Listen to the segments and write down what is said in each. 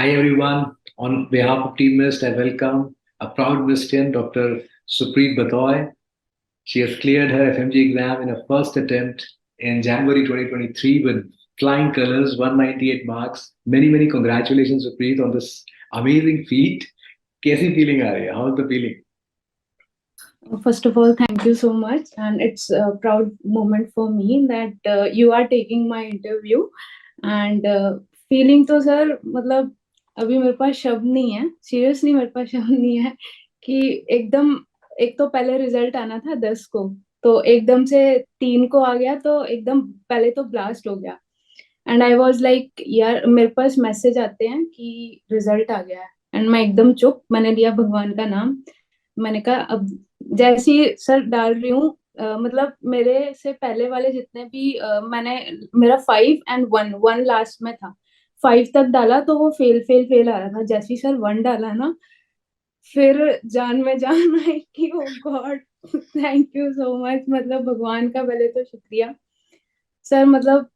Hi everyone. On behalf of Team Mist, I welcome a proud Mistian, Dr. Supreet Batoy. She has cleared her FMG exam in her first attempt in January 2023 with flying colors, 198 marks. Many congratulations, Supreet, on this amazing feat. कैसी feeling आ रही है? How's the feeling? First of all, thank you so much, and it's a proud moment for me that you are taking my interview. And feeling तो sir मतलब अभी मेरे पास शब्द नहीं है, सीरियसली मेरे पास शब्द नहीं है कि एकदम एक तो पहले रिजल्ट आना था 10 को, तो एकदम से 3 को आ गया, तो एकदम पहले तो ब्लास्ट हो गया। एंड आई वाज लाइक यार मेरे पास मैसेज आते हैं कि रिजल्ट आ गया है, एंड मैं एकदम चुप, मैंने लिया भगवान का नाम। मैंने कहा अब जैसी सर डाल रही हूँ, मतलब मेरे से पहले वाले जितने भी मैंने मेरा 5 और 1 1 लास्ट में था, 5 तक डाला तो वो फेल फेल फेल आ रहा था। जैसे ही सर 1 डाला ना, फिर जान में जान आई कि oh God, thank you so much. मतलब भगवान का पहले तो शुक्रिया सर, मतलब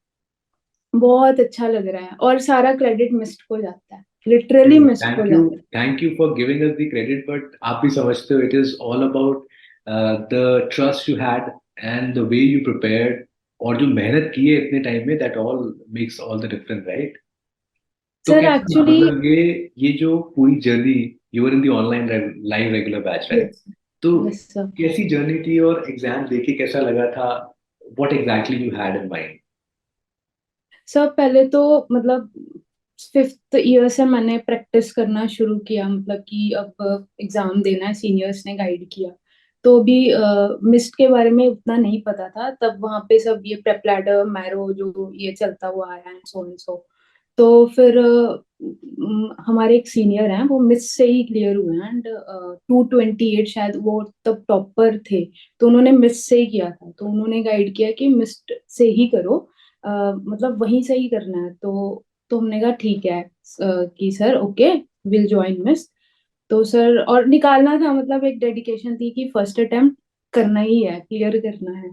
बहुत अच्छा लग रहा है, और सारा क्रेडिट मिस्ट को जाता है, लिटरली मिस्ट को जाता है। Thank you for giving us the credit, but आप भी समझते हो it is all about the trust you had and the way you prepared और जो मेहनत की है इतने टाइम में that all makes all the difference, right? तो सर कैसा एक्चुअली मतलब ये जो पूरी journey you were in the online live regular batch, right? Yes, तो यस सर। कैसी जर्नी थी और एग्जाम देके कैसा लगा था? What exactly you had in mind? Sir पहले तो मतलब 5th ईयर से मैंने प्रैक्टिस करना शुरू किया, मतलब कि अब एग्जाम देना है, सीनियर्स ने गाइड किया। तो अभी मिस्ट के बारे में उतना नहीं पता था तब, वहां पे सब ये प्रेप लैडर मैरो जो ये चलता हुआ आया एंड सो एंड सो। तो फिर हमारे एक सीनियर हैं, वो मिस से ही क्लियर हुए हैं, एंड 228 शायद वो तब टॉपर थे। तो उन्होंने मिस से ही किया था, तो उन्होंने गाइड किया कि मिस से ही करो, मतलब वहीं से ही करना है। तो हमने कहा ठीक है, कि sir okay, will join miss. तो सर और निकालना था, मतलब एक डेडिकेशन थी कि फर्स्ट अटेम्प्ट करना ही है, क्लियर करना है।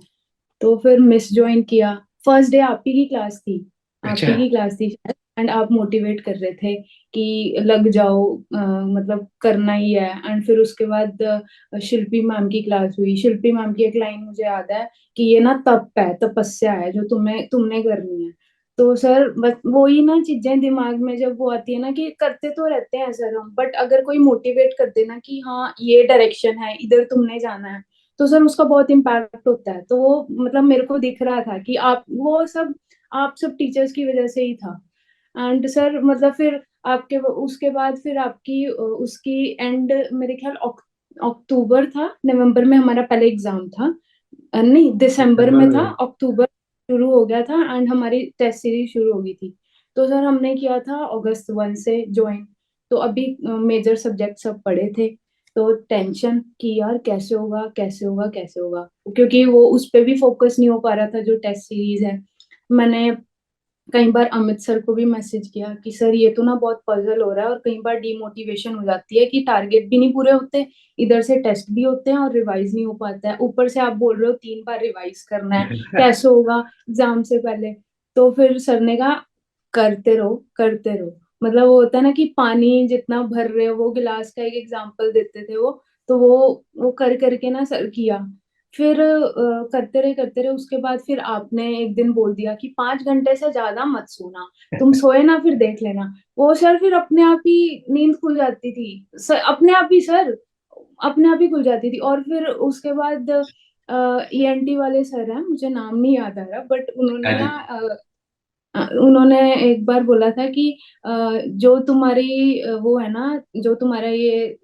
तो फिर मिस ज्वाइन किया। फर्स्ट डे आप ही की क्लास थी, आप अच्छा। ही की क्लास थी शायद, एंड आप मोटिवेट कर रहे थे कि लग जाओ, मतलब करना ही है। एंड फिर उसके बाद शिल्पी मैम की क्लास हुई। शिल्पी मैम की एक लाइन मुझे याद है कि ये ना तप है, तपस्या है जो तुम्हें तुमने करनी है। तो सर बस वही ना चीजें दिमाग में जब वो आती है ना, कि करते तो रहते हैं सर हम, बट अगर कोई मोटिवेट कर देना कि हाँ ये डायरेक्शन है, इधर तुमने जाना है, तो सर उसका बहुत इम्पैक्ट होता है। तो वो मतलब मेरे को दिख रहा था कि आप वो सब, आप सब टीचर्स की वजह से ही था। एंड सर मतलब फिर आपके उसके बाद फिर आपकी उसकी एंड, मेरे ख्याल अक्टूबर था, नवंबर में हमारा पहले एग्जाम था। नहीं, दिसंबर दिसंबर में था, में। अक्टूबर शुरू हो गया था, एंड हमारी टेस्ट सीरीज शुरू हो गई थी। तो सर हमने किया था अगस्त 1 से ज्वाइन। तो अभी मेजर सब्जेक्ट सब पढ़े थे, तो टेंशन कि यार कैसे होगा कैसे होगा कैसे होगा, क्योंकि वो उस पे भी फोकस नहीं हो पा रहा था जो टेस्ट सीरीज है। मैंने कई बार अमित सर को भी मैसेज किया कि सर ये तो ना बहुत पजल हो रहा है, और कई बार डीमोटिवेशन हो जाती है कि टारगेट भी नहीं पूरे होते, इधर से टेस्ट भी होते हैं और रिवाइज नहीं हो पाता है, ऊपर से आप बोल रहे हो 3 बार रिवाइज करना है, कैसे होगा एग्जाम से पहले। तो फिर सर ने कहा करते रहो करते रहो। मतलब वो होता है ना कि पानी जितना भर रहे हो, वो गिलास का एक एग्जाम्पल देते थे वो। तो वो कर करके ना सर किया। फिर करते रहे उसके बाद फिर आपने एक दिन बोल दिया कि 5 घंटे से ज्यादा मत सोना, तुम सोए ना फिर देख लेना। वो सर फिर अपने आप ही नींद खुल जाती थी सर, अपने आप ही सर, अपने आप ही खुल जाती थी। और फिर उसके बाद ईएनटी वाले सर हैं, मुझे नाम नहीं याद आ रहा, बट उन्होंने ना उन्होंने एक बार बोला था कि जो तुम्हारी वो है ना, जो तुम्हारा ये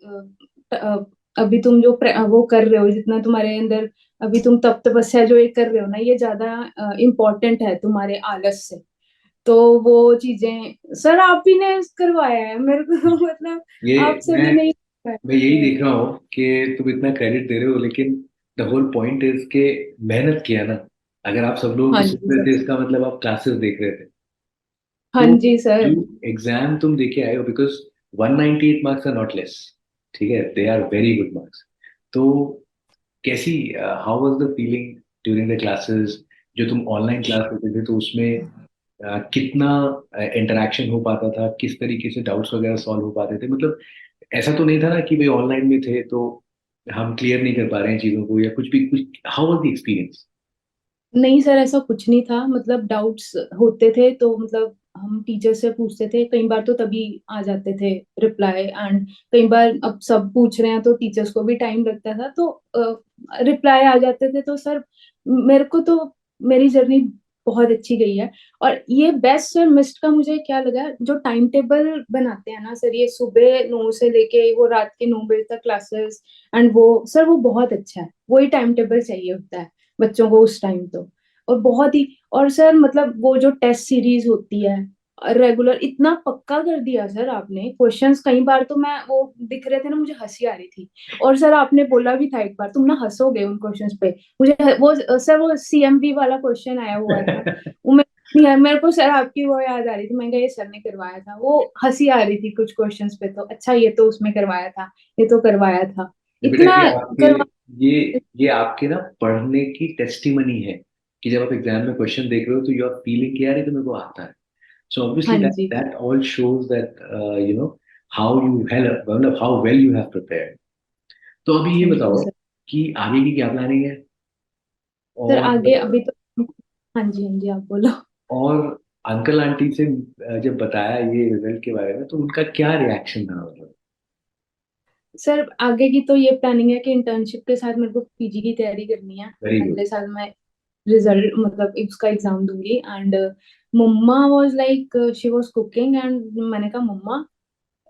अभी तुम जो वो कर रहे हो, जितना तुम्हारे अंदर अभी तुम तप तपस्या जो ये कर रहे हो ना, ये ज्यादा इम्पोर्टेंट है तुम्हारे आलस से। तो वो चीजें सर आप ही ने करवाया है मेरे को मतलब ये आपसे मैं भी नहीं मैं यही करवाया। देख रहा हूँ कि तुम इतना क्रेडिट दे रहे हो, लेकिन द होल पॉइंट इज के मेहनत किया ना। अगर आप सब लोग हाँ सुन जी रहे सर। थे इसका मतलब आप क्लासेस देख रहे थे। हाँ तो जी सर। जो एग्जाम तुम देके आए हो, because 198 marks are not less, ठीक है, they are very good marks. तो कैसी, how was the feeling during the classes? जो तुम ऑनलाइन क्लास लेते थे तो उसमें कितना इंटरेक्शन हो पाता था, किस तरीके से डाउट्स वगैरह सॉल्व हो पाते थे? मतलब ऐसा तो नहीं था ना कि भाई ऑनलाइन में थे तो हम क्लियर नहीं कर पा रहे हैं चीजों को या कुछ भी, कुछ हाउ वाज द एक्सपीरियंस? नहीं सर, ऐसा कुछ नहीं था। मतलब डाउट्स होते थे तो मतलब हम टीचर से पूछते थे, कई बार तो तभी आ जाते थे रिप्लाई। एंड कई बार अब सब पूछ रहे हैं तो टीचर्स को भी टाइम लगता था, तो रिप्लाई आ जाते थे। तो सर मेरे को तो मेरी जर्नी बहुत अच्छी गई है। और ये बेस्ट और मिस्ड का मुझे क्या लगा, जो टाइम टेबल बनाते हैं ना सर, ये सुबह 9 से लेके वो रात के 9 बजे तक क्लासेस, एंड वो सर वो बहुत अच्छा है। वही टाइम टेबल चाहिए होता है बच्चों को उस टाइम तो। और बहुत ही, और सर मतलब वो जो टेस्ट सीरीज होती है रेगुलर, इतना पक्का कर दिया सर आपने क्वेश्चंस। कई बार तो मैं वो दिख रहे थे ना, मुझे हंसी आ रही थी। और सर आपने बोला भी था एक बार, तुम ना हंसोगे उन क्वेश्चंस पे। मुझे वो सर वो सीएमवी वाला क्वेश्चन आया हुआ था, वो मेरे को सर आपकी वो याद आ रही थी। मैं कहा ये सर ने करवाया था, वो हंसी आ रही थी कुछ क्वेश्चंस पे। तो अच्छा, ये तो उसमें करवाया था, ये तो करवाया था, बेटा इतना करवा। ये ये आपके ना पढ़ने की टेस्टिमनी है कि जब आप एग्जाम में क्वेश्चन देख रहे हो तो यू आर फीलिंग कि यार ये तो मेरे को आता है. So हाँ obviously that ji that all shows that how you मतलब how well you have prepared. तो अभी ये हाँ जी बताओ सर। कि आगे की क्या प्लानिंग है? सर और आगे अभी तो, हाँ जी आप बोलो। और अंकल आंटी से जब बताया ये रिजल्ट के बारे में तो उनका क्या रिएक्शन था मतलब? सर आगे की तो ये प्लानिंग है कि इंटर्नशिप के साथ मेरे को पीजी की तैयारी करनी है। Very good. अगले साल मैं रिजल्ट मतलब उसका एग्जाम दूंगी। And mamma was like, she was cooking, and मैंने कहा मम्मा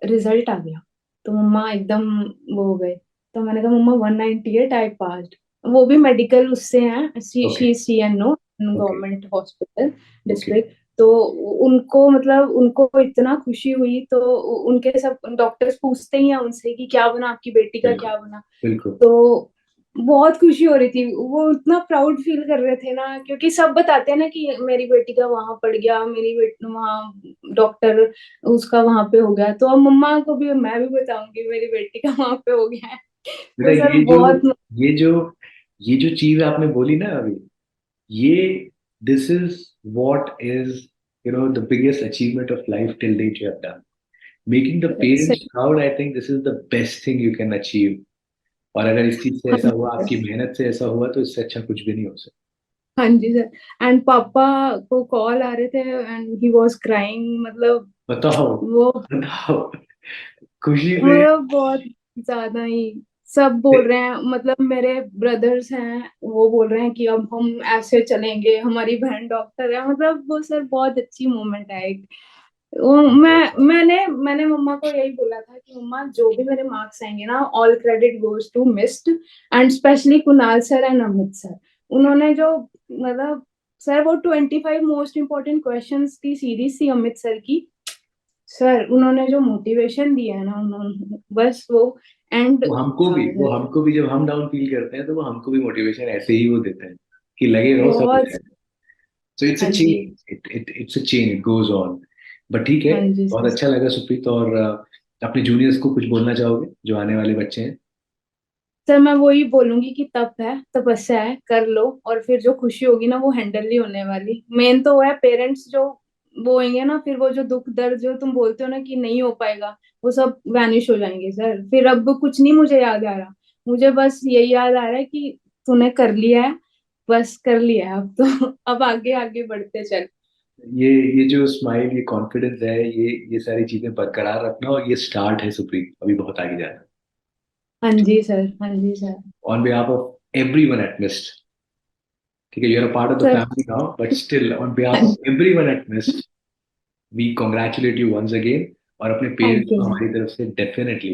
रिजल्ट आ गया। तो मम्मा एकदम वो हो गए। तो मैंने कहा मम्मा 198 आई पास्ड। वो भी मेडिकल उससे हैं, okay. She CNO okay. Government hospital okay. District. तो उनको मतलब उनको इतना खुशी हुई। तो उनके सब डॉक्टर्स पूछते ही हैं उनसे कि क्या बना आपकी बेटी का, बिल्कुल. क्या बना। बिल्कुल. तो बहुत खुशी हो रही थी, वो इतना प्राउड फील कर रहे थे ना, क्योंकि सब बताते हैं ना कि मेरी बेटी का वहां पड़ गया, मेरी बेटी वहां डॉक्टर उसका वहां पे हो गया। तो अब मम्मा को भी मैं भी बताऊंगी मेरी बेटी का वहां पे हो गया है। बेटा तो सर बहुत। ये जो ये जो चीज आपने बोली ना अभी, ये this is what is the biggest achievement of life till date you have done. Making the parents सही। Proud, I think this is the best thing you can achieve. और अगर इस चीज से हाँ ऐसा हुआ, जी आपकी सर। मेहनत से ऐसा हुआ, तो इससे अच्छा कुछ भी नहीं हो सकता. हाँ जी सर। एंड पापा को कॉल आ रहे थे एंड ही वाज क्राइंग। मतलब बताओ. वो बताओ. खुशी से. मतलब बहुत ज्यादा ही सब बोल रहे हैं। मतलब मेरे ब्रदर्स हैं, वो बोल रहे हैं कि अब हम ऐसे चलेंगे, हमारी बहन डॉक्टर है। मतलब वो सर बहुत अच्छी मोमेंट है एक। वो मैंने मम्मा को यही बोला था कि मम्मा जो भी मेरे मार्क्स आएंगे ना, all credit goes to missed, and specially Kunal sir and Amit sir. उन्होंने जो मतलब सर वो 25 मोस्ट इम्पोर्टेंट क्वेश्चंस की सीरीज थी अमित सर की। सर उन्होंने जो मोटिवेशन दिया है ना, उन्होंने बस वो एंड था वो सर। हमको भी जब हम डाउन फील करते हैं तो वो हमको भी मोटिवेशन ऐसे ही वो देते हैं कि लगे रहो, सब हो बहुत। जाएगा. सो इट्स अ हाँ चेन. जी। It's a chain, it goes on. But ठीक है. हाँ जी बहुत सर। अच्छा लगा सुप्रीत. और अपने जूनियर्स को कुछ बोलना चाहोगे जो आने वाले बच्चे हैं? सर मैं वही बोलूंगी कि तप है, तपस्या है, कर लो। और फिर जो खुशी होगी ना वो हैंडल नहीं होने वाली। मेन तो वो है पेरेंट्स जो वो होंगे ना, फिर वो जो दुख दर्द जो तुम बोलते हो ना कि नहीं हो पाएगा, वो सब वैनिश हो जाएंगे सर। फिर अब कुछ नहीं मुझे याद आ रहा। मुझे बस यही याद आ रहा है कि तूने कर लिया है, बस कर लिया है अब तो। अब आगे आगे बढ़ते चल। ये ये जो स्माइल, ये कॉन्फिडेंस है, ये सारी चीजें बरकरार रखना, और ये स्टार्ट है सुप्रीत. अभी बहुत आगे जाना. हाँ जी सर। हाँ जी sir. On behalf of everyone at MIST, ठीक है, you are a part of the sir family now, but still on behalf हाँ ऑफ जी। Everyone at MIST, we congratulate you once again. और अपने थैंक पेरेंट्स यू को sir. हमारी तरफ से डेफिनेटली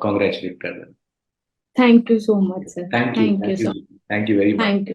कॉन्ग्रेचुलेट कर देना. Thank you so much sir. Thank you. Thank you thank you. So. Thank you very much. Thank you.